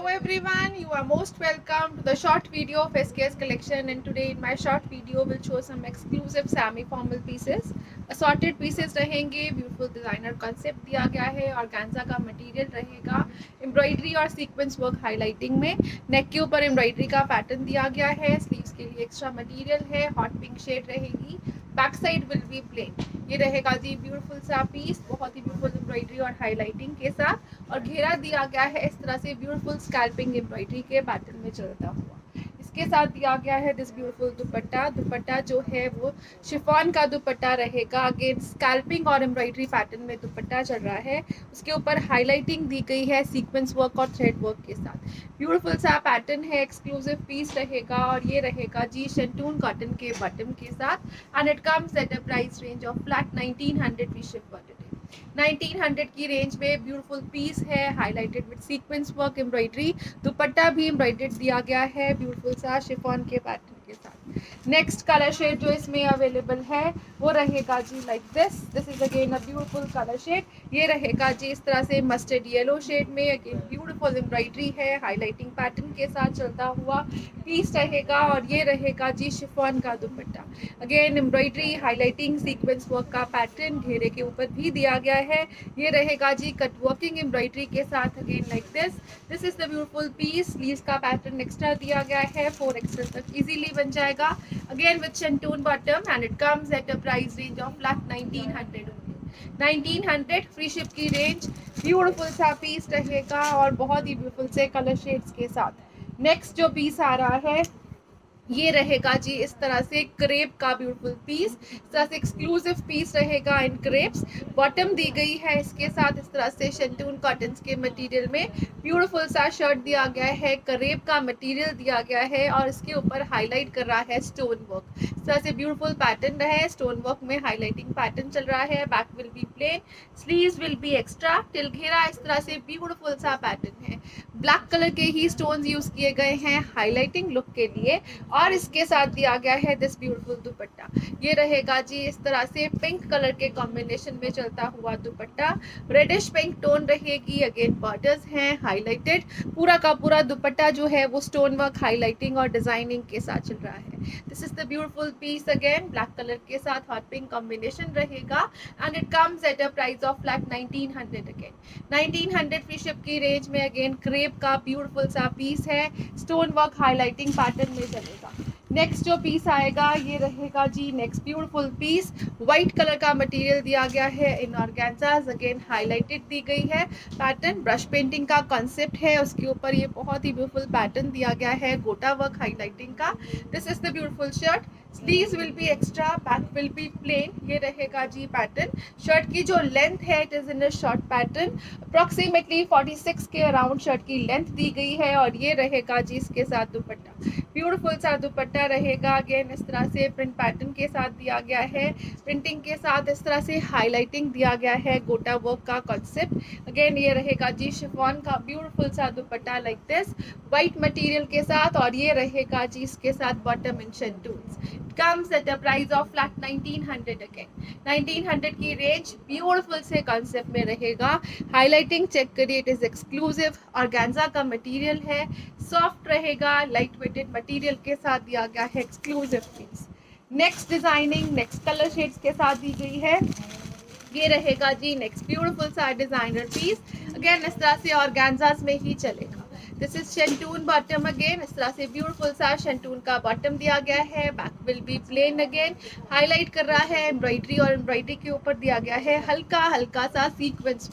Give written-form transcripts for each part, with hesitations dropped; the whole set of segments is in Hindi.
everyone, you are most welcome to the short video of SKS collection, and today in my short video will show some exclusive semi formal pieces. Assorted pieces रहेंगे, beautiful designer concept दिया गया है, organza का material रहेगा, embroidery और sequence work highlighting में, neck के ऊपर embroidery का pattern दिया गया है, sleeves के लिए extra material है, hot pink shade रहेगी, back side will be plain. ये रहेगा जी ब्यूटीफुल सा पीस, बहुत ही ब्यूटीफुल एम्ब्रॉयडरी और हाईलाइटिंग के साथ, और घेरा दिया गया है इस तरह से ब्यूटीफुल स्कैल्पिंग एम्ब्रॉयडरी के पैटर्न में चलता हुआ। इसके साथ दिया गया है दिस ब्यूटीफुल दुपट्टा। दुपट्टा जो है वो शिफॉन का दुपट्टा रहेगा, अगेन स्कैल्पिंग और एम्ब्रॉयडरी पैटर्न में दुपट्टा चल रहा है। उसके ऊपर हाईलाइटिंग दी गई है सीक्वेंस वर्क और थ्रेड वर्क के साथ। ब्यूटीफुल सा पैटर्न है, एक्सक्लूसिव पीस रहेगा, और ये रहेगा जी शेंटून कॉटन के बॉटम के साथ, and it comes at a price range of flat 1900 we ship for today. 1900 की रेंज में ब्यूटीफुल पीस है, highlighted with sequence work embroidery. Dupatta भी एम्ब्रॉयडर्ड दिया गया है ब्यूटीफुल सा शिफॉन के पैटर्न के साथ। नेक्स्ट कलर शेड जो इसमें अवेलेबल है वो रहेगा जी like this is again a beautiful colour shade. ये रहेगा जी इस तरह से मस्टर्ड येलो शेड में, अगेन ब्यूटीफुल एम्ब्रॉयडरी है, हाईलाइटिंग पैटर्न के साथ चलता हुआ पीस रहेगा, और ये रहेगा जी शिफॉन का दुपट्टा। Again embroidery, highlighting, sequence work का पैटर्न घेरे के ऊपर भी दिया गया है। ये रहेगा जी कट वर्किंग एम्ब्रॉयडरी के साथ, again like this is the beautiful piece. Sleeves का पैटर्न एक्स्ट्रा दिया गया है, 4XL तक इजीली बन जाएगा, again with shantoon bottom, and it comes at a price range of flat 1900 1900 free ship की रेंज। ब्यूटीफुल सा पीस रहेगा और बहुत ही ब्यूटीफुल से कलर शेड्स के साथ। नेक्स्ट जो पीस आ रहा है ये रहेगा जी इस तरह से क्रेप का ब्यूटीफुल पीस, इस तरह से एक्सक्लूसिव पीस रहेगा इन क्रेप्स। बॉटम दी गई है इसके साथ इस तरह से शेंटून कॉटन के मटेरियल में। ब्यूटीफुल सा शर्ट दिया गया है, क्रेप का मटेरियल दिया गया है, और इसके ऊपर हाईलाइट कर रहा है स्टोन वर्क। इस तरह से ब्यूटीफुल पैटर्न है, स्टोन वर्क में हाईलाइटिंग पैटर्न चल रहा है। Back will be plain, sleeves will be extra, till घेरा इस तरह से ब्यूटीफुल सा पैटर्न है। ब्लैक कलर के ही स्टोन्स यूज किए गए हैं हाईलाइटिंग लुक के लिए, और इसके साथ दिया गया है दिस ब्यूटीफुल दुपट्टा। ये रहेगा जी इस तरह से पिंक कलर के कॉम्बिनेशन में चलता हुआ दुपट्टा, रेडिश पिंक टोन रहेगी, अगेन बॉर्डर्स हैं हाईलाइटेड। पूरा का पूरा दुपट्टा जो है वो स्टोन वर्क, हाईलाइटिंग और डिजाइनिंग के साथ चल रहा है। This is the beautiful piece, again black colour के साथ हॉट पिंक कॉम्बिनेशन रहेगा, and it comes at a price of flat 1900 again 1900 free ship की रेंज में। अगेन क्रेप का ब्यूटीफुल सा पीस है, स्टोन वर्क हाईलाइटिंग पैटर्न में चलेगा। नेक्स्ट जो पीस आएगा ये रहेगा जी next beautiful piece. White colour का मटेरियल दिया गया है इन ऑर्गेन्जास, अगेन हाईलाइटेड दी गई है पैटर्न। ब्रश पेंटिंग का कॉन्सेप्ट है, उसके ऊपर ये बहुत ही ब्यूटीफुल पैटर्न दिया गया है गोटा वर्क हाईलाइटिंग का। This is the beautiful shirt. Sleeves will be extra, back will be plain. ये रहेगा जी पैटर्न। शर्ट की जो लेंथ है it is in a short pattern, approximately 46 के अराउंड शर्ट की लेंथ दी गई है, और ये रहेगा जी इसके साथ दुपट्टा। ब्यूटीफुल सा दुपट्टा रहेगा, अगेन इस तरह से प्रिंट पैटर्न के साथ दिया गया है। प्रिंटिंग के साथ इस तरह से हाईलाइटिंग दिया गया है, गोटा वर्क का कॉन्सेप्ट। अगेन ये रहेगा जी शिफॉन का ब्यूटीफुल सा dupatta like this, white material के साथ, और ये रहेगा जी इसके साथ bottom in shantoons. comes at a price of flat 1900 again 1900 की रेंज। ब्यूटीफुल से कॉन्सेप्ट में रहेगा, हाईलाइटिंग चेक करिए, इट इज एक्सक्लूसिव, ऑर्गेन्जा का मटेरियल है, सॉफ्ट रहेगा, लाइट वेटेड मटेरियल के साथ दिया गया है exclusive piece. Next designing next colour shades के साथ दी गई है। ये रहेगा जी नेक्स्ट ब्यूटीफुल सा डिजाइनर पीस, अगेन इस तरह से ऑर्गेन्जास में ही चलेगा। This is shantoon bottom, again इस तरह से ब्यूटीफुल सा शेंटून का बॉटम दिया गया है। Back will be plain, again highlight कर रहा है एम्ब्रॉयडरी, और एम्ब्रॉयडरी के ऊपर दिया गया है हल्का हल्का सा सीक्वेंस,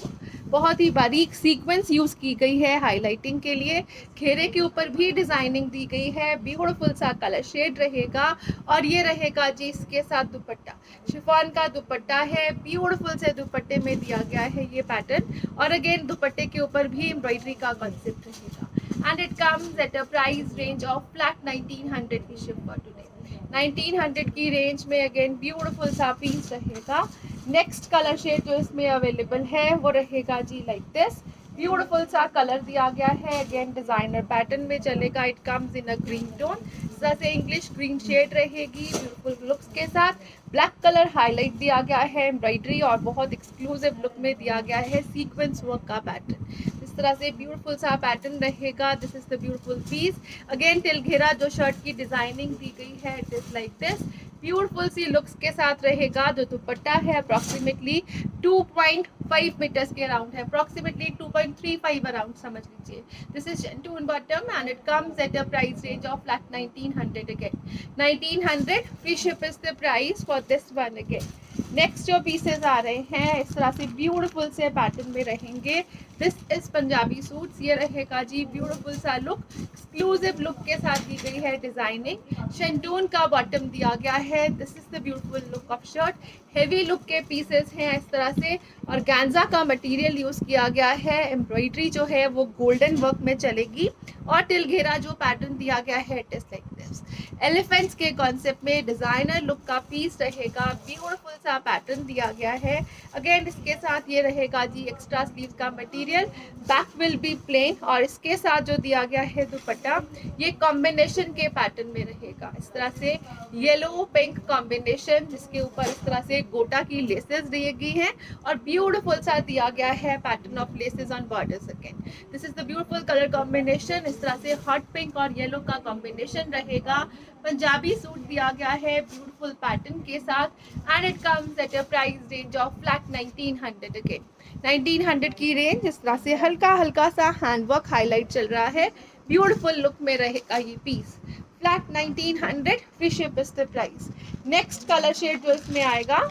बहुत ही बारीक सीक्वेंस यूज की गई है हाईलाइटिंग के लिए। घेरे के ऊपर भी डिजाइनिंग दी गई है, ब्यूटीफुल सा कलर शेड रहेगा, और ये रहेगा जी इसके साथ दुपट्टा। शिफॉन का दुपट्टा है, ब्यूटीफुल से दुपट्टे में दिया गया है ये पैटर्न, और अगेन दुपट्टे के ऊपर भी एम्ब्रॉयडरी का कॉन्सेप्ट रहेगा, and it comes at a price range of flat 1900 की शिप फॉर टुडे 1900 की रेंज में। अगेन ब्यूटीफुल सा पीस रहेगा। नेक्स्ट कलर शेड जो इसमें अवेलेबल है वो रहेगा जी लाइक दिस, ब्यूटीफुल सा कलर दिया गया है, अगेन डिजाइनर पैटर्न में चलेगा। It comes in a green tone, इस तरह से इंग्लिश ग्रीन शेड रहेगी ब्यूटीफुल लुक्स के साथ। ब्लैक कलर हाईलाइट दिया गया है एम्ब्रॉयडरी, और बहुत एक्सक्लूसिव लुक में दिया गया है सीक्वेंस वर्क का पैटर्न। इस तरह से ब्यूटीफुल सा पैटर्न रहेगा। This is the beautiful piece. Again till घेरा जो शर्ट की डिजाइनिंग दी गई है it is like this, beautiful सी लुक्स के साथ रहेगा। जो दुपट्टा है अप्रॉक्सीमेटली 2.5 मीटर्स के अराउंड है, अप्रॉक्सीमेटली 2.35 अराउंड समझ लीजिए। This is shantoon bottom and it comes at a price range of flat 1900 again 1900 free ship is the price for this one again. Next जो पीसेस आ रहे हैं इस तरह से ब्यूटीफुल से पैटर्न में रहेंगे। दिस इज पंजाबी सूट्स, ये रहेगा जी ब्यूटीफुल सा लुक, एक्सक्लूसिव लुक के साथ दी गई है डिजाइनिंग। शेंटून का बॉटम दिया गया है। This is the beautiful look of shirt. Heavy look के पीसेस हैं इस तरह से, और गांजा का मटेरियल यूज किया गया है। एम्ब्रॉयडरी जो है वो गोल्डन वर्क में चलेगी, और टिल घेरा जो पैटर्न दिया गया है it is like this. Elephants के कॉन्सेप्ट में डिजाइनर लुक का पीस रहेगा, ब्यूटीफुल सा पैटर्न दिया गया है। अगेन इसके साथ ये रहेगा जी एक्स्ट्रा स्लीव का material, back will be plain, और इसके साथ जो दिया गया है दुपट्टा ये कॉम्बिनेशन के पैटर्न में रहेगा। इस तरह से येलो पिंक कॉम्बिनेशन, जिसके ऊपर इस तरह से गोटा की लेसेस दी गई हैं, और ब्यूटीफुल सा दिया गया है pattern of laces on borders again. This is the beautiful colour combination. इस तरह से हॉट पिंक और येलो का कॉम्बिनेशन रहेगा। पंजाबी सूट दिया गया है ब्यूटीफुल पैटर्न के साथ, and it comes at a price range of flat 1900 again 1900 की रेंज। इस तरह से हल्का हल्का सा हैंडवर्क हाईलाइट चल रहा है, ब्यूटीफुल लुक में रहेगा ये piece. Flat 1900 free ship is the price. Next colour shade जो इसमें आएगा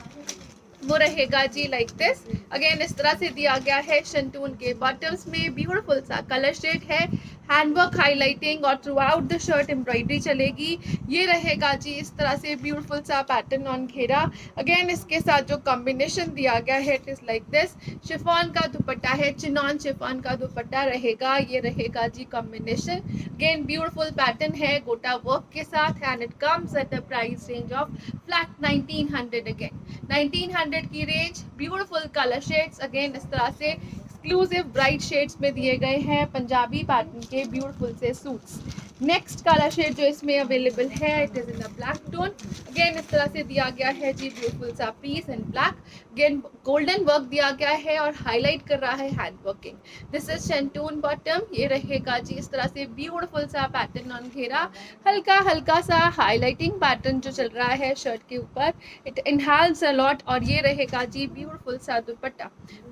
वो रहेगा जी लाइक दिस। अगेन इस तरह से दिया गया है शेंटून के बॉटम्स में, ब्यूटीफुल सा कलर शेड है, हैंडवर्क हाईलाइटिंग, और through out the shirt embroidery चलेगी। ये रहेगा जी इस तरह से ब्यूटीफुल सा पैटर्न ऑन घेरा। अगेन इसके साथ जो कॉम्बिनेशन दिया गया है it is like this. Chiffon का दुपट्टा है, चिनॉन शिफॉन का दुपट्टा रहेगा, ये रहेगा जी कॉम्बिनेशन। अगेन ब्यूटीफुल पैटर्न है गोटा वर्क के साथ, and it comes at the price range of flat 1900 again 1900 की range. Beautiful colour shades again इस तरह से एक्सक्लूसिव ब्राइट शेड्स में दिए गए हैं पंजाबी पैटर्न के ब्यूटीफुल से सूट्स। नेक्स्ट कलर शेड जो इसमें अवेलेबल है it is in a black tone. Again इस तरह से दिया गया है जी ब्यूटीफुल सा पीस इन ब्लैक। अगेन गोल्डन वर्क दिया गया है और हाईलाइट कर रहा है hand working. This is shantoon bottom, ये रहेगा जी इस तरह से ब्यूटीफुल सा पैटर्न ऑन घेरा, हल्का हल्का सा हाईलाइटिंग पैटर्न जो चल रहा है शर्ट के ऊपर, इट इनहांस अ लॉट। और ये रहेगा जी ब्यूटीफुल सा दुपट्टा,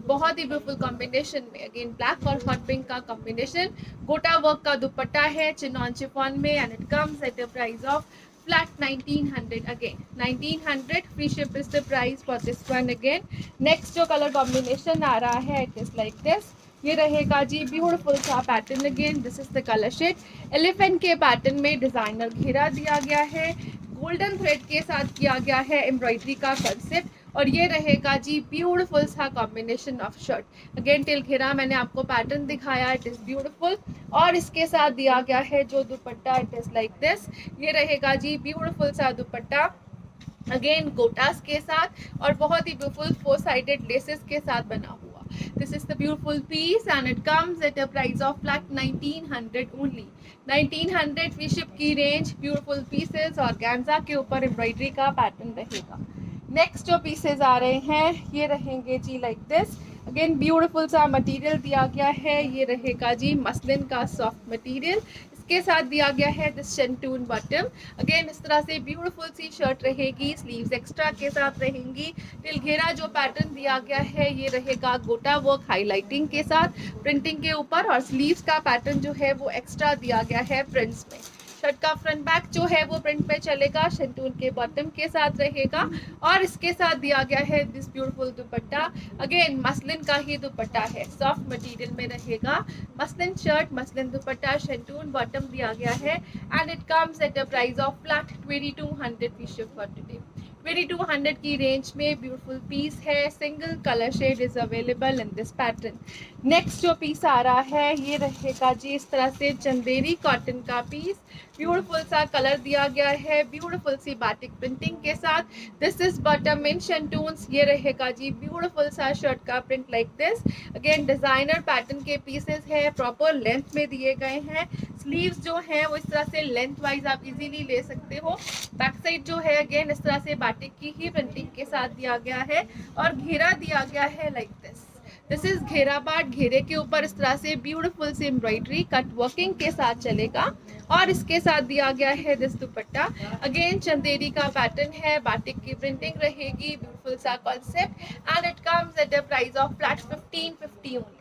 बहुत ही ब्यूटीफुल कॉम्बिनेशन में। अगेन ब्लैक और हॉट पिंक का कॉम्बिनेशन, गोटा वर्क का दुपट्टा है चिनॉन शिफॉन में, and it comes at the price of flat 1900 again 1900 free ship is the price for this one again. Next जो कलर कॉम्बिनेशन आ रहा है इट इज लाइक दिस। ये रहेगा जी ब्यूटीफुल सा pattern again, this is the colour shade. Elephant के पैटर्न में डिजाइनर घेरा दिया गया है, गोल्डन थ्रेड के साथ किया गया है एम्ब्रॉयडरी का कंसेप्ट, और ये रहेगा जी ब्यूटीफुल सा combination of shirt. Again till घेरा मैंने आपको पैटर्न दिखाया, इट इज ब्यूटीफुल, और इसके साथ दिया गया है जो दुपट्टा इट इज लाइक दिस। ये रहेगा जी ब्यूटीफुल सा दुपट्टा अगेन गोटास के साथ, और बहुत ही ब्यूटीफुल 4 साइडेड लेसेस के साथ बना हुआ। This is the beautiful piece and it comes at a price of flat 1900 only 1900 free ship की रेंज। ब्यूटीफुल पीसेस और गैंजा के ऊपर एम्ब्रॉयडरी का पैटर्न रहेगा। नेक्स्ट जो पीसेस आ रहे हैं ये रहेंगे जी लाइक दिस। अगेन ब्यूटीफुल सा मटेरियल दिया गया है, ये रहेगा जी मसलिन का सॉफ्ट मटेरियल, के साथ दिया गया है दिस शेंटून बॉटम। अगेन इस तरह से ब्यूटीफुल सी शर्ट रहेगी, स्लीव्स एक्स्ट्रा के साथ रहेंगी। टिल घेरा जो पैटर्न दिया गया है ये रहेगा गोटा वर्क हाईलाइटिंग के साथ प्रिंटिंग के ऊपर, और स्लीव्स का पैटर्न जो है वो एक्स्ट्रा दिया गया है प्रिंट्स में। शर्ट का फ्रंट बैक जो है वो प्रिंट पे चलेगा, शेंटून के बॉटम के साथ रहेगा, और इसके साथ दिया गया है this beautiful dupatta. Again muslin का ही दुपट्टा है, सॉफ्ट मटेरियल में रहेगा। Muslin shirt muslin dupatta shantoon bottom दिया गया है, and it comes at a price of flat 2200 free ship for today 2200 की रेंज में ब्यूटीफुल पीस है। Single colour shade is available in this pattern. Next जो पीस आ रहा है ये रहेगा जी इस तरह से चंदेरी कॉटन का पीस, ब्यूटीफुल सा कलर दिया गया है, ब्यूटीफुल सी बाटिक प्रिंटिंग के साथ। दिस इज बॉटम इन शेंटून्स, ये रहेगा जी ब्यूटीफुल सा शर्ट का print like this. Again designer pattern के पीसेस है, प्रॉपर लेंथ में दिए गए हैं। स्लीव्स जो है वो इस तरह से लेंथ वाइज आप इजीली ले सकते हो। बैक साइड जो है अगेन इस तरह से बाटिक की ही प्रिंटिंग के साथ दिया गया है, और घेरा दिया गया है लाइक दिस। दिस इज घेरा पार्ट, घेरे के ऊपर इस तरह से ब्यूटीफुल से एम्ब्रॉयडरी कट वर्किंग के साथ चलेगा और इसके साथ दिया गया है दिस दुपट्टा। अगेन चंदेरी का पैटर्न है, बाटिक की प्रिंटिंग रहेगी, ब्यूटीफुल सा concept and it comes at the price of flat 1550 only.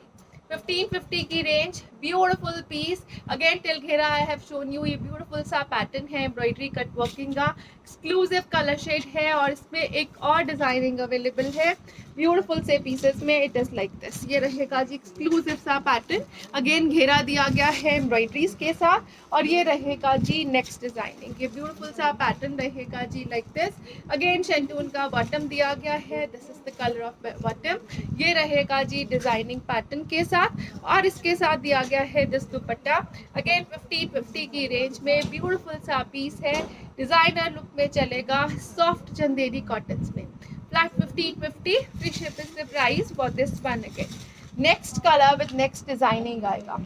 1550 की range, beautiful piece. Again till घेरा आई हैव शोन यू, ये ब्यूटीफुल सा पैटर्न है एम्ब्रॉयडरी कट वर्किंग का, एक्सक्लूसिव कलर शेड है और इसमें एक और डिजाइनिंग अवेलेबल है ब्यूटीफुल से पीसेस में। इट इज लाइक दिस, ये रहेगा जी एक्सक्लूसिव सा पैटर्न। अगेन घेरा दिया गया है एम्ब्रॉयडरीज के साथ और ये रहेगा जी नेक्स्ट डिजाइनिंग, ये ब्यूटीफुल सा पैटर्न रहेगा जी लाइक दिस। अगेन शेंटून का बॉटम दिया गया है, this is the colour of bottom. ये रहेगा जी डिजाइनिंग पैटर्न के साथ और इसके साथ दिया गया है दिस दुपट्टा। अगेन 1550 की रेंज में ब्यूटीफुल सा पीस है, डिजाइनर लुक में चलेगा, सॉफ्ट चंदेरी कॉटन्स में। Flat 1550, free ship is the price for this one. Again next colour with next designing आएगा,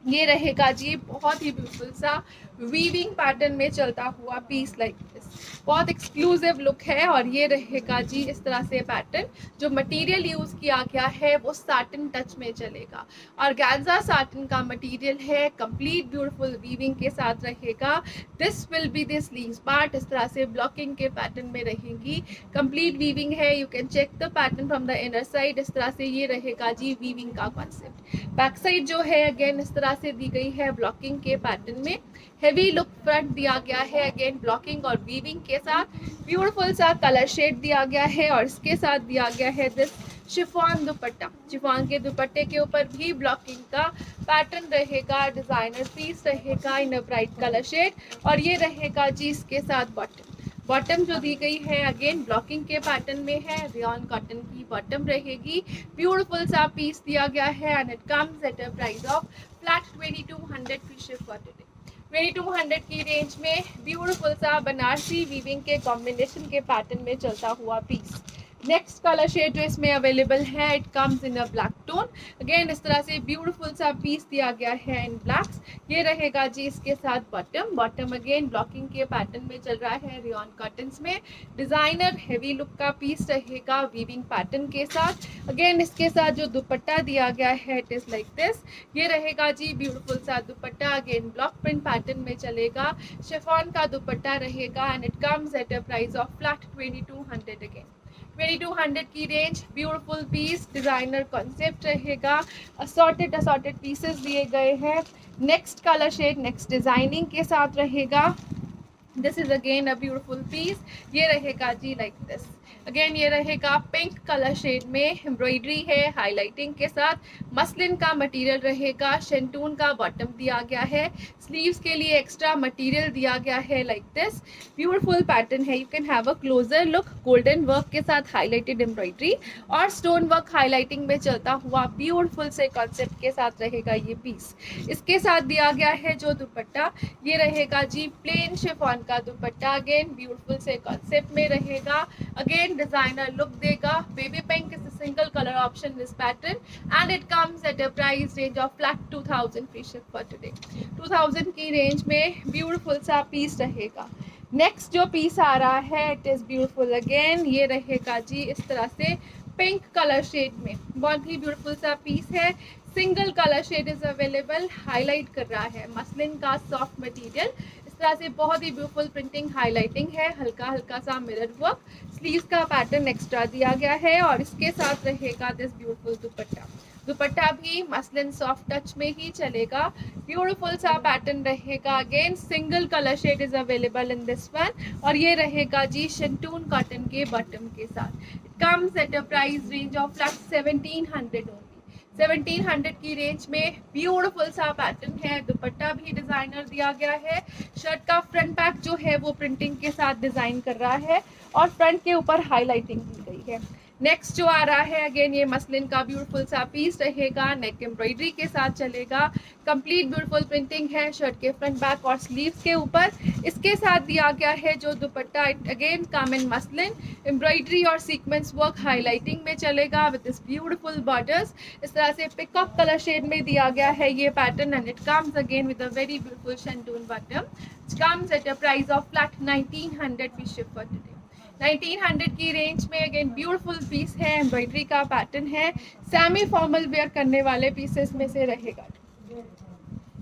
ये रहेगा जी बहुत ही ब्यूटीफुल सा वीविंग पैटर्न में चलता हुआ पीस लाइक दिस, बहुत एक्सक्लूसिव लुक है और ये रहेगा जी इस तरह से पैटर्न। जो मटेरियल यूज किया गया है वो साटिन टच में चलेगा और गैंजा साटिन का मटेरियल है, कंप्लीट ब्यूटीफुल वीविंग के साथ रहेगा। This will be this sleeves part, इस तरह से ब्लॉकिंग के पैटर्न में रहेगी, कंप्लीट वीविंग है। You can check the pattern from the inner side, इस तरह से ये रहेगा जी वीविंग का कॉन्सेप्ट। बैक साइड जो है अगेन इस तरह से दी गई है ब्लॉकिंग के पैटर्न में, हेवी लुक फ्रंट दिया गया है अगेन ब्लॉकिंग और वीविंग के साथ, ब्यूटीफुल सा कलर शेड दिया गया है और इसके साथ दिया गया है दिस शिफॉन दुपट्टा। शिफॉन के दुपट्टे के ऊपर भी ब्लॉकिंग का पैटर्न रहेगा, डिजाइनर पीस रहेगा इन अ ब्राइट कलर शेड और ये रहेगा जी इसके साथ बॉटम। बॉटम जो दी गई है अगेन ब्लॉकिंग के पैटर्न में है, रियॉन कॉटन की बॉटम रहेगी, ब्यूटीफुल सा पीस दिया गया है and it comes at a price of flat 2200 free ship for today. 2200 की रेंज में ब्यूटीफुल सा बनारसी वीविंग के कॉम्बिनेशन के पैटर्न में चलता हुआ पीस। नेक्स्ट कलर शेड जो इसमें अवेलेबल है it comes in a black tone. Again इस तरह से ब्यूटीफुल सा पीस दिया गया है इन ब्लैक्स। ये रहेगा जी इसके साथ बॉटम। बॉटम अगेन ब्लॉकिंग के पैटर्न में चल रहा है रियॉन कॉटन्स में, डिजाइनर हेवी लुक का पीस रहेगा वीविंग पैटर्न के साथ। अगेन इसके साथ जो दुपट्टा दिया गया है इट इज लाइक दिस, ये रहेगा जी ब्यूटीफुल सा dupatta, again block print pattern में चलेगा, शिफॉन का दुपट्टा रहेगा and it comes at a price of flat 2200। Again 2200 की range, beautiful piece, designer concept रहेगा, असॉर्टेड पीसेस दिए गए हैं। Next colour shade next designing के साथ रहेगा। This is again a beautiful piece, ये रहेगा जी लाइक दिस। अगेन ये रहेगा पिंक कलर शेड में, एम्ब्रॉयडरी है हाईलाइटिंग के साथ, मसलिन का मटेरियल रहेगा, शेंटून का बॉटम दिया गया है, स्लीव्स के लिए एक्स्ट्रा मटेरियल दिया गया है लाइक दिस। ब्यूटीफुल पैटर्न है, you can have a closer look, golden work के साथ हाईलाइटेड एम्ब्रॉयडरी और स्टोन वर्क हाईलाइटिंग में चलता हुआ ब्यूटीफुल से कॉन्सेप्ट के साथ रहेगा ये पीस। इसके साथ दिया गया है जो दुपट्टा, ये रहेगा जी प्लेन शिफॉन का दुपट्टा, अगेन ब्यूटीफुल से कॉन्सेप्ट में रहेगा, अगेन डिजाइनर लुक देगा। Baby pink is a single color option this pattern and it comes at a price range of flat 2000 free ship for today। 2000 की रेंज में ब्यूटीफुल सा पीस रहेगा। नेक्स्ट जो पीस आ रहा है इट इज ब्यूटीफुल अगेन, ये रहेगा जी इस तरह से पिंक कलर शेड में, बहुत ही ब्यूटीफुल सा पीस है, single colour shade is available, highlight कर रहा है मसलिन का सॉफ्ट मटेरियल, इस तरह से बहुत ही ब्यूटीफुल प्रिंटिंग हाईलाइटिंग है, हल्का हल्का सा मिरर वर्क, स्लीव्स का पैटर्न एक्स्ट्रा दिया गया है और इसके साथ रहेगा दिस ब्यूटीफुल दुपट्टा। दुपट्टा भी मसलिन सॉफ्ट टच में ही चलेगा, ब्यूटीफुल सा पैटर्न रहेगा, again single colour shade is available in this one और ये रहेगा जी शेंटून कॉटन के बॉटम के साथ। It comes at a price range of flat 1700 only. 1700 की रेंज में ब्यूटीफुल सा पैटर्न है, दुपट्टा भी डिजाइनर दिया गया है, शर्ट का फ्रंट पैक जो है वो प्रिंटिंग के साथ डिजाइन कर रहा है और फ्रंट के ऊपर हाईलाइटिंग की गई है। नेक्स्ट जो आ रहा है अगेन ये मसलिन का ब्यूटीफुल सा पीस रहेगा, नेक एम्ब्रॉयडरी के साथ चलेगा, कंप्लीट ब्यूटीफुल प्रिंटिंग है शर्ट के फ्रंट बैक और स्लीव्स के ऊपर। इसके साथ दिया गया है जो दुपट्टा अगेन कम इन मसलिन, एम्ब्रॉयडरी और सीक्वेंस वर्क हाईलाइटिंग में चलेगा विद दिस ब्यूटीफुल बॉर्डर्स। इस तरह से पिकअप कलर शेड में दिया गया है ये pattern and it comes again with a very beautiful शेंटून bottom, which comes at a price of flat 1900 we ship for today। 1900 की रेंज में अगेन ब्यूटीफुल पीस है, एम्ब्रॉयडरी का पैटर्न है, सेमी फॉर्मल वेयर करने वाले पीसेस में से रहेगा।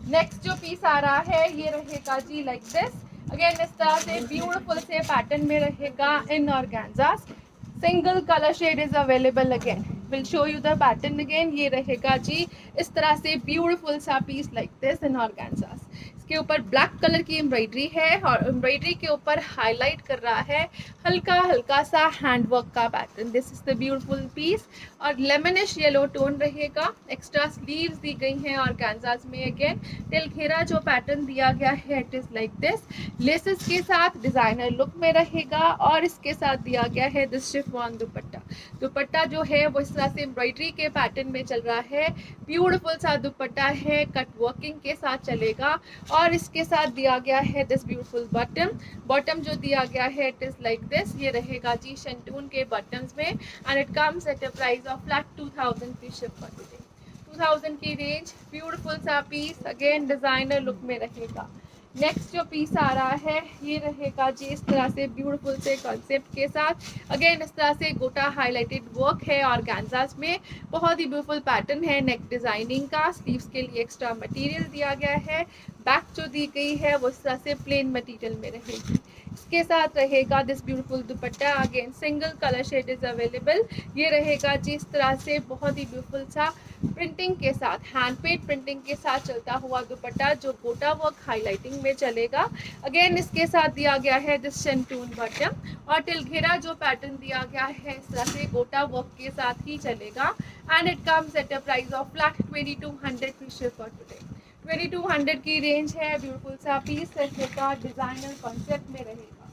नेक्स्ट जो पीस आ रहा है ये रहेगा जी लाइक दिस, अगेन इस तरह से ब्यूटीफुल से पैटर्न में रहेगा in organza. Single colour shade is available, again will show you the pattern again. ये रहेगा जी इस तरह से ब्यूटीफुल सा piece like this in organza. इसके ऊपर ब्लैक कलर की एम्ब्रॉयडरी है और एम्ब्रॉयडरी के ऊपर हाईलाइट कर रहा है हल्का हल्का सा हैंडवर्क का pattern. This is the beautiful piece और लेमनिश येलो टोन रहेगा। एक्स्ट्रा स्लीव्स दी गई हैं ऑर्गेन्जास में। अगेन टिल घेरा जो पैटर्न दिया गया है it is like this, laces के साथ डिजाइनर लुक में रहेगा और इसके साथ दिया गया है दिस शिफॉन दुपट्टा। दुपट्टा जो है वो इस तरह से एम्ब्रॉयडरी के पैटर्न में चल रहा है, ब्यूटीफुल सा दुपट्टा है, कट वर्किंग के साथ चलेगा और इसके साथ दिया गया है दिस ब्यूटीफुल बॉटम। बॉटम जो दिया गया है इट इज लाइक दिस, ये रहेगा जी शेंटून के बॉटम्स में and it comes at a price of flat 2000 free ship for today. 2000 की रेंज, ब्यूटीफुल सा पीस, अगेन डिजाइनर लुक में रहेगा। नेक्स्ट जो पीस आ रहा है ये रहेगा जी इस तरह से ब्यूटीफुल से कॉन्सेप्ट के साथ, अगेन इस तरह से गोटा हाईलाइटेड वर्क है ऑर्गेन्जास में, बहुत ही ब्यूटीफुल पैटर्न है नेक डिजाइनिंग का। स्लीव्स के लिए एक्स्ट्रा मटेरियल दिया गया है, बैक जो दी गई है वो इस तरह से प्लेन मटेरियल में रहेगी। इसके साथ रहेगा this beautiful dupatta, again single colour shade is available. ये रहेगा जी इस तरह से बहुत ही ब्यूटीफुल सा प्रिंटिंग के साथ, हैंड पेड प्रिंटिंग के साथ चलता हुआ दुपट्टा जो गोटा वर्क हाईलाइटिंग में चलेगा। अगेन इसके साथ दिया गया है दिस शेंटून बॉटम और टिल घेरा जो पैटर्न दिया गया है इस तरह से गोटा वर्क के साथ ही चलेगा and it comes at a price of flat 2200 free ship for today. 2200 की रेंज है, ब्यूटीफुल सा पीस रहेगा, डिजाइनर कॉन्सेप्ट में रहेगा।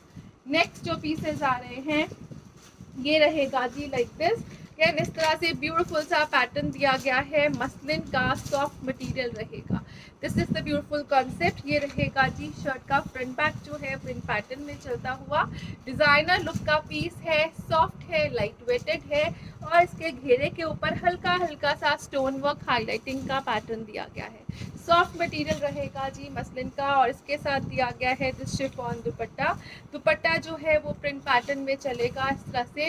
नेक्स्ट जो पीसेस आ रहे हैं ये रहेगा जी लाइक दिस, अगेन इस तरह से ब्यूटीफुल सा पैटर्न दिया गया है, मसलिन का सॉफ्ट मटेरियल रहेगा। This is the beautiful concept. ये रहेगा जी शर्ट का फ्रंट बैक जो है प्रिंट पैटर्न में चलता हुआ, डिजाइनर लुक का पीस है, सॉफ्ट है, लाइट वेटेड है और इसके घेरे के ऊपर हल्का हल्का सा स्टोन वर्क हाईलाइटिंग का पैटर्न दिया गया है। सॉफ्ट मटेरियल रहेगा जी मसलिन का और इसके साथ दिया गया है दिस शिफॉन दुपट्टा। दुपट्टा जो है वो प्रिंट पैटर्न में चलेगा, इस तरह से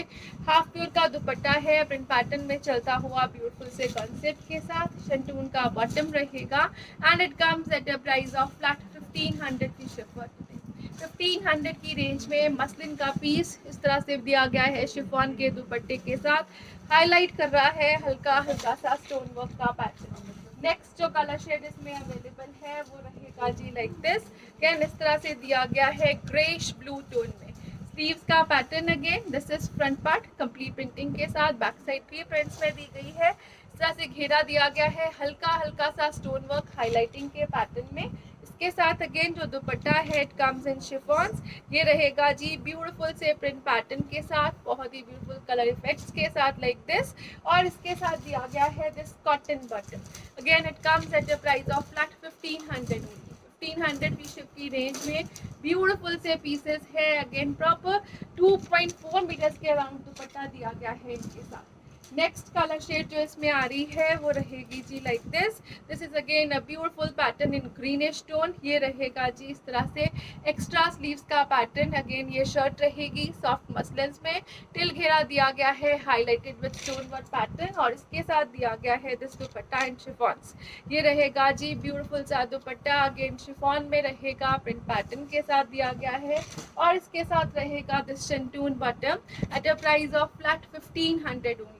हाफ प्योर का दुपट्टा है, प्रिंट पैटर्न में चलता हुआ ब्यूटीफुल से कॉन्सेप्ट के साथ। शेंटून का बॉटम रहेगा and it comes at a price of flat 1500 की शिप फॉर टुडे। 1500 की रेंज में मसलिन का पीस इस तरह से दिया गया है शिफॉन के दुपट्टे के साथ, हाईलाइट कर रहा है हल्का हल्का सा स्टोन वर्क का पैटर्न। नेक्स्ट जो कलर शेड इसमें अवेलेबल है वो रहेगा जी लाइक दिस, अगेन इस तरह से दिया गया है ग्रेश ब्लू टोन में। स्लीव्स का pattern again this is front part complete printing के साथ, बैक साइड भी प्रिंट्स में दी गई है। इस तरह से घेरा दिया गया है हल्का हल्का सा स्टोन वर्क हाईलाइटिंग के पैटर्न में। इसके साथ अगेन जो दुपट्टा है इट कम्स इन शिफॉन्स। ये रहेगा जी ब्यूटीफुल से प्रिंट पैटर्न के साथ, बहुत ही ब्यूटीफुल कलर इफेक्ट्स के साथ लाइक दिस और इसके साथ दिया गया है this cotton bottom. Again it comes at a price of flat 1500 only. 1500 की शिप की रेंज में ब्यूटीफुल से पीसेस है, अगेन प्रॉपर 2.4 मीटर्स के अराउंड दुपट्टा दिया गया है इनके साथ। नेक्स्ट कलर शेड जो इसमें आ रही है वो रहेगी जी like this, this is again a beautiful pattern in greenish tone. ये रहेगा जी इस तरह से एक्स्ट्रा स्लीव्स का पैटर्न, अगेन ये शर्ट रहेगी सॉफ्ट मसलिन्स में, टिल घेरा दिया गया है highlighted with stone work pattern और इसके साथ दिया गया है दिस दुपट्टा इन शिफॉन्स। ये रहेगा जी ब्यूटीफुल सा दुपट्टा, अगेन शिफॉन में रहेगा, प्रिंट पैटर्न के साथ दिया गया है और इसके साथ रहेगा this शेंटून bottom eight a price of flat 1500 only.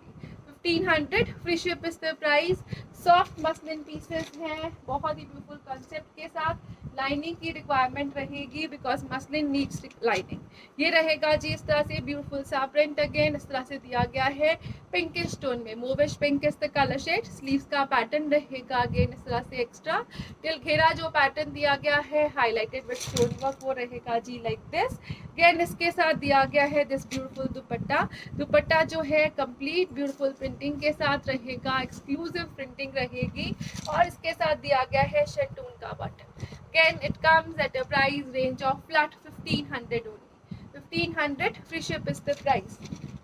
1500 free ship is the price. Soft muslin pieces हैं, बहुत ही ब्यूटीफुल कंसेप्ट के साथ। लाइनिंग की रिक्वायरमेंट रहेगी बिकॉज मसलिन नीड्स लाइनिंग। ये रहेगा जी इस तरह से ब्यूटीफुल सा प्रिंट, अगेन इस तरह से दिया गया है पिंकिश टोन में, mauvish pink is the colour shade. Sleeves का पैटर्न रहेगा अगेन इस तरह से एक्स्ट्रा, टिल घेरा जो पैटर्न दिया गया है हाईलाइटेड विद स्टोन वर्क वो रहेगा जी लाइक दिस। अगेन इसके साथ दिया गया है दिस ब्यूटीफुल दुपट्टा। दुपट्टा जो है कंप्लीट ब्यूटीफुल प्रिंटिंग के साथ रहेगा, एक्सक्लूसिव प्रिंटिंग रहेगी और इसके साथ दिया गया है शेंटून का bottom. Again it comes at a price range of flat 1500 only. 1500 free ship is the price.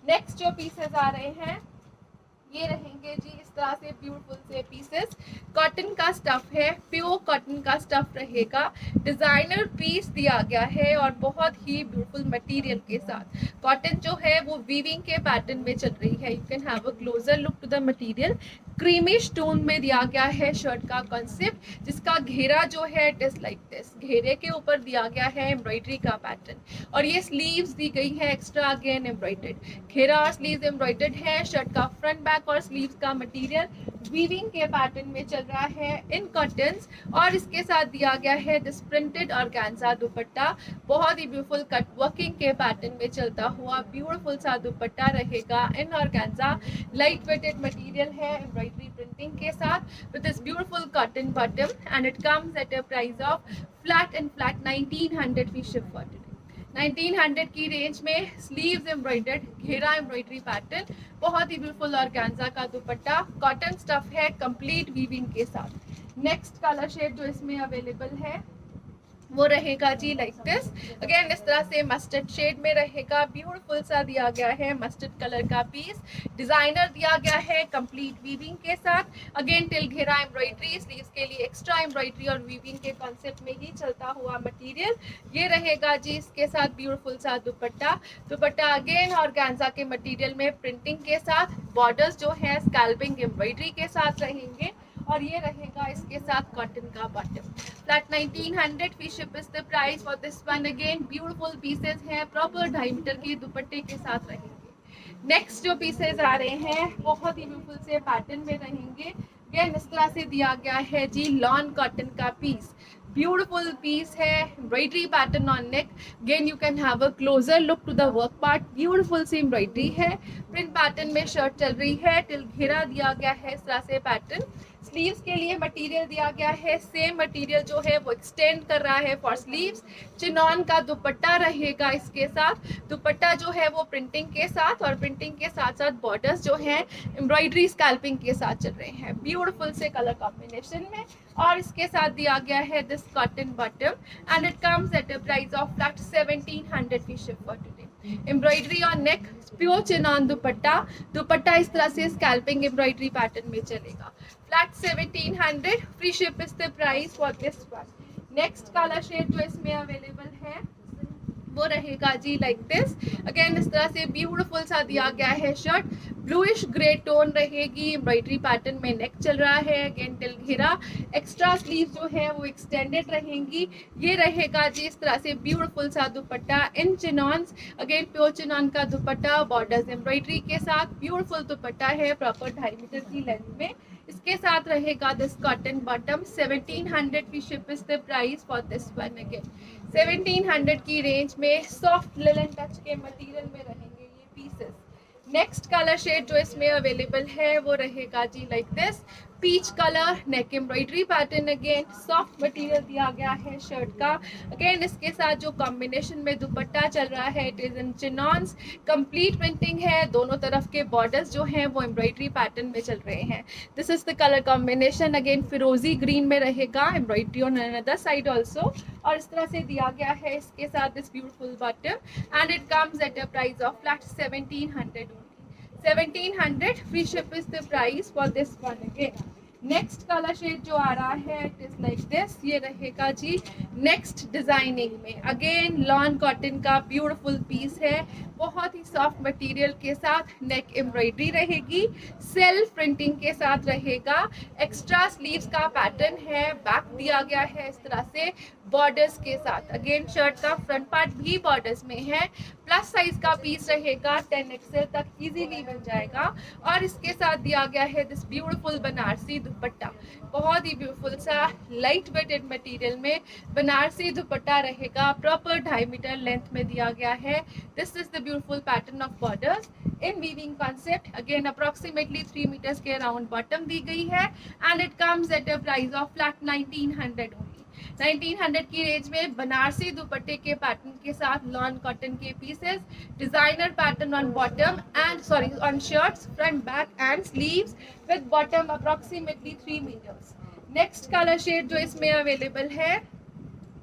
Next जो पीसेस आ रहे हैं ये रहेंगे जी इस तरह से ब्यूटीफुल से पीसेस। कॉटन का स्टफ है, प्योर कॉटन का स्टफ रहेगा, डिजाइनर पीस दिया गया है और बहुत ही ब्यूटीफुल मटेरियल के साथ। कॉटन जो है वो वीविंग के पैटर्न में चल रही है। You can have a closer look to the material. Creamish tone में दिया गया है शर्ट का कॉन्सेप्ट, जिसका घेरा जो है इट इज लाइक दिस। घेरे के ऊपर दिया गया है एम्ब्रॉयडरी का पैटर्न और ये स्लीव्स दी गई है एक्स्ट्रा अगेन एम्ब्रॉयडर्ड। घेरा और स्लीव्स एम्ब्रॉयडर्ड है। शर्ट का फ्रंट बैक और स्लीव्स का मटेरियल वीविंग के पैटर्न में चल रहा है इन कॉटन्स और इसके साथ दिया गया है दिस प्रिंटेड ऑर्गेन्जा दुपट्टा। बहुत ही ब्यूटीफुल कट वर्किंग के पैटर्न में चलता हुआ ब्यूटीफुल सा दुपट्टा रहेगा in organza. Light weighted material है एम्ब्रॉयडरी प्रिंटिंग के साथ with this beautiful cotton bottom and it comes at a price of flat 1900 fee ship for today. 1900 की रेंज में स्लीव्स एम्ब्रॉयडर्ड, घेरा एम्ब्रॉयडरी पैटर्न, बहुत ही ब्यूटीफुल ऑर्गेन्जा का दुपट्टा, कॉटन स्टफ है कंप्लीट वीविंग के साथ। नेक्स्ट कलर शेड जो इसमें अवेलेबल है वो रहेगा जी लाइक दिस। अगेन इस तरह से मस्टर्ड शेड में रहेगा, ब्यूटीफुल सा दिया गया है मस्टर्ड कलर का पीस। डिजाइनर दिया गया है कंप्लीट वीविंग के साथ। अगेन टिल घेरा एम्ब्रॉयडरी, स्लीव्स के लिए एक्स्ट्रा एम्ब्रॉयडरी और वीविंग के कॉन्सेप्ट में ही चलता हुआ मटेरियल। ये रहेगा जी इसके साथ ब्यूटीफुल सा दुपट्टा। दुपट्टा अगेन ऑर्गेन्जा के मटेरियल में प्रिंटिंग के साथ, बॉर्डर्स जो है स्कैल्पिंग एम्ब्रॉयडरी के साथ रहेंगे और ये रहेगा इसके साथ कॉटन का bottom. Flat 1900 fee ship is the price for this one. Again beautiful pieces हैं, प्रॉपर 2.5 मीटर के दुपट्टे के साथ रहेंगे। नेक्स्ट जो पीसेस आ रहे हैं बहुत ही ब्यूटीफुल से पैटर्न में रहेंगे। अगेन इस तरह से दिया गया है जी लॉन कॉटन का पीस। ब्यूटीफुल पीस है, embroidery pattern on neck. Again you can have a closer look to the work part. Beautiful सी एम्ब्रॉयडरी है, प्रिंट पैटर्न में शर्ट चल रही है, टिल घेरा दिया गया है इस तरह से पैटर्न। स्लीव्स के लिए मटेरियल दिया गया है, सेम मटेरियल जो है वो एक्सटेंड कर रहा है फॉर स्लीव्स। चिनॉन का दुपट्टा रहेगा इसके साथ। दुपट्टा जो है वो प्रिंटिंग के साथ और प्रिंटिंग के साथ साथ बॉर्डर्स जो है एम्ब्रॉयडरी स्कैल्पिंग के साथ चल रहे हैं ब्यूटीफुल से कलर कॉम्बिनेशन में। और इसके साथ दिया गया है this cotton bottom and it comes at a price of flat 1700 fee ship for today. Embroidery और नेक, प्योर चिनॉन दुपट्टा। दुपट्टा इस तरह से स्कैल्पिंग एम्ब्रॉयडरी पैटर्न में चलेगा। Flat 1700 free ship is the price for this one. Next colour shade जो इसमें अवेलेबल है वो रहेगा जी लाइक दिस। अगेन इस तरह से ब्यूटीफुल सा दिया गया है शर्ट, ब्लूइश ग्रे टोन रहेगी, एम्ब्रॉयडरी पैटर्न में नेक चल रहा है। अगेन टिल घेरा, एक्स्ट्रा स्लीव जो है वो एक्सटेंडेड रहेंगी। ये रहेगा जी इस तरह से ब्यूटीफुल सा दुपट्टा इन चिनॉन्स। अगेन प्योर चिनॉन का दुपट्टा, बॉर्डर्स एम्ब्रॉयडरी के साथ, ब्यूटीफुल दुपट्टा है प्रॉपर 2.5 मीटर की लेंथ में। इसके साथ रहेगा दिस कॉटन बॉटम। 1700 की ship is the price for this one. Again 1700 की रेंज में सॉफ्ट लिनन टच के मटेरियल में रहेंगे ये पीसेस। नेक्स्ट कलर शेड जो इसमें अवेलेबल है वो रहेगा जी like this, peach colour, neck embroidery pattern. Again soft material दिया गया है शर्ट का। अगेन इसके साथ जो कॉम्बिनेशन में दुपट्टा चल रहा है it is in chinons. Complete printing है, दोनों तरफ के बॉर्डर्स जो हैं वो एम्ब्रॉयडरी पैटर्न में चल रहे हैं। This is the colour combination. Again फिरोजी ग्रीन में रहेगा, embroidery on another side also. और इस तरह से दिया गया है इसके साथ this beautiful bottom and it comes at a price of flat 1700 only। 1700 free ship is the price for this one। again next colour shade जो आ रहा है इट इज लाइक दिस। ये रहेगा जी नेक्स्ट डिजाइनिंग में। अगेन लॉन कॉटन का ब्यूटीफुल पीस है, बहुत ही सॉफ्ट मटेरियल के साथ, नेक एम्ब्रॉयडरी रहेगी, सेल्फ प्रिंटिंग के साथ रहेगा। एक्स्ट्रा स्लीव्स का पैटर्न है, बैक दिया गया है इस तरह से बॉर्डर्स के साथ। अगेन शर्ट का फ्रंट पार्ट भी बॉर्डर्स में है। प्लस साइज का पीस रहेगा, 10XL तक इजीली बन जाएगा। और इसके साथ दिया गया है दिस ब्यूटीफुल बनारसी दुपट्टा, बहुत ही ब्यूटीफुल सा लाइट वेटेड मटेरियल में बनारसी दुपट्टा रहेगा, प्रॉपर 2.5 मीटर लेंथ में दिया गया है। This is the beautiful pattern of borders in weaving concept. Again approximately 3 metres के अराउंड बॉटम दी गई है and it comes at a price of flat 1900 only. 1900 की रेंज में बनारसी दुपट्टे के पैटर्न के साथ लॉन कॉटन के pieces, designer pattern on bottom and sorry on shirts, front back and sleeves with bottom approximately 3 metres. Next colour shade जो इसमें अवेलेबल है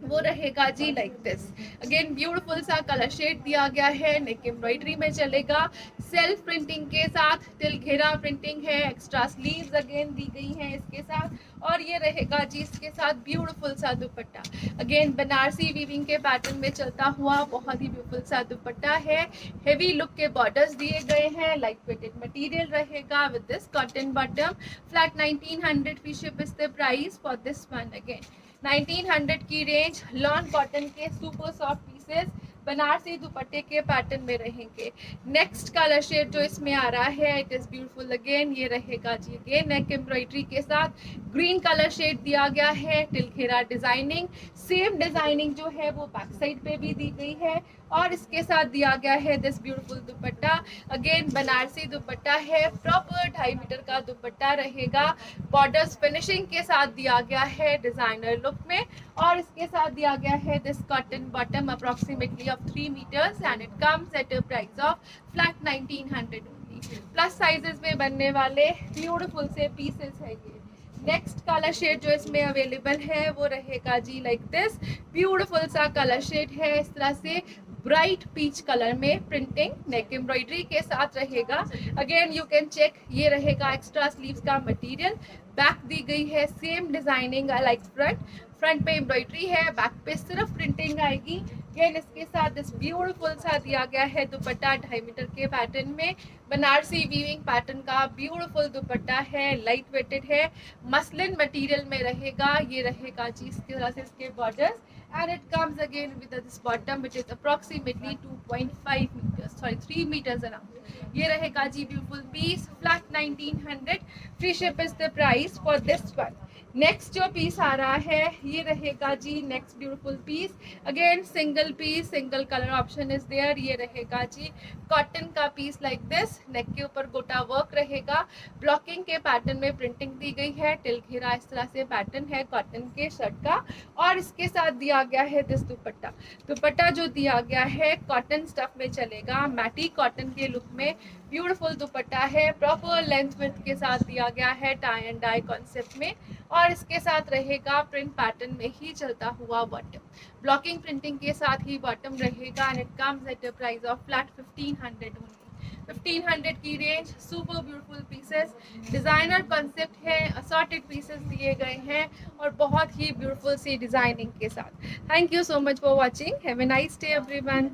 वो रहेगा जी लाइक दिस। अगेन ब्यूटीफुल सा कलर शेड दिया गया है, नेक एम्ब्रॉयडरी में चलेगा, सेल्फ प्रिंटिंग के साथ, तिल घेरा प्रिंटिंग है, एक्स्ट्रा स्लीव्स अगेन दी गई हैं इसके साथ, और ये रहेगा जी इसके साथ ब्यूटीफुल सा दुपट्टा। अगेन बनारसी वीविंग के पैटर्न में चलता हुआ बहुत ही ब्यूटीफुल सा दुपट्टा है, हेवी लुक के बॉर्डर्स दिए गए हैं, लाइट वेटेड मटेरियल रहेगा with this cotton bottom. Flat 1900 free ship is the price for this one. Again 1900 की रेंज, लॉन कॉटन के सुपर सॉफ्ट पीसेस बनारसी दुपट्टे के पैटर्न में रहेंगे। नेक्स्ट कलर शेड जो इसमें आ रहा है इट इज ब्यूटीफुल अगेन, ये रहेगा जी अगेन नेक एम्ब्रॉयडरी के साथ, ग्रीन कलर शेड दिया गया है, टिलखेरा डिजाइनिंग, सेम डिजाइनिंग जो है वो बैक साइड पे भी दी गई है, और इसके साथ दिया गया है this beautiful dupatta. Again Banarasi दुपट्टा है, प्रॉपर 2.5 मीटर का दुपट्टा रहेगा, बॉर्डर्स फिनिशिंग के साथ दिया गया है डिजाइनर लुक में, और इसके साथ दिया गया है this cotton bottom approximately of 3 metres and it comes at a price of flat 1900 only. Plus sizes में बनने वाले ब्यूटीफुल से पीसेस है ये। नेक्स्ट कलर शेड जो इसमें अवेलेबल है वो रहेगा जी लाइक दिस, ब्यूटीफुल सा कलर शेड है, इस तरह से ब्राइट पीच कलर में प्रिंटिंग, नेक एम्ब्रॉयडरी के साथ रहेगा। अगेन यू कैन चेक, ये रहेगा एक्स्ट्रा स्लीव्स का मटेरियल, बैक दी गई है सेम डिजाइनिंग लाइक फ्रंट पे एम्ब्रॉयडरी है, बैक पे सिर्फ प्रिंटिंग आएगी। अगेन इसके साथ इस ब्यूटीफुल सा दिया गया है दुपट्टा 2.5 मीटर के पैटर्न में, बनारसी वीविंग पैटर्न का ब्यूटीफुल दुपट्टा है, लाइट वेटेड है, मसलिन मटेरियल में रहेगा, ये रहेगा जी इसकी तरह से इसके borders, and it comes again with this bottom which is approximately 2.5 meters, sorry 3 meters around. ये रहेगा जी beautiful piece, flat 1900 free ship is the price for this one. Next जो पीस आ रहा है ये रहेगा जी next beautiful piece, again single piece, single colour option is there, ये रहेगा जी कॉटन का पीस लाइक दिस, नेक के ऊपर गोटा वर्क रहेगा, ब्लॉकिंग के पैटर्न में प्रिंटिंग दी गई है, टिल घेरा इस तरह से पैटर्न है कॉटन के शर्ट का, और इसके साथ दिया गया है दिस दुपट्टा। दुपट्टा जो दिया गया है कॉटन स्टफ में चलेगा, मैटी कॉटन के लुक में ब्यूटीफुल दुपट्टा है, प्रॉपर लेंथ विड्थ के साथ दिया गया है टाई एंड डाई कॉन्सेप्ट में, और इसके साथ रहेगा प्रिंट पैटर्न में ही चलता हुआ बॉटम, ब्लॉकिंग प्रिंटिंग के साथ ही बॉटम रहेगा, and it comes at a price of flat 1500 only. 1500 की range, super beautiful pieces, designer concept है, असॉर्टेड पीसेस दिए गए हैं और बहुत ही ब्यूटीफुल सी डिजाइनिंग के साथ। Thank you so much for watching, have a nice day everyone.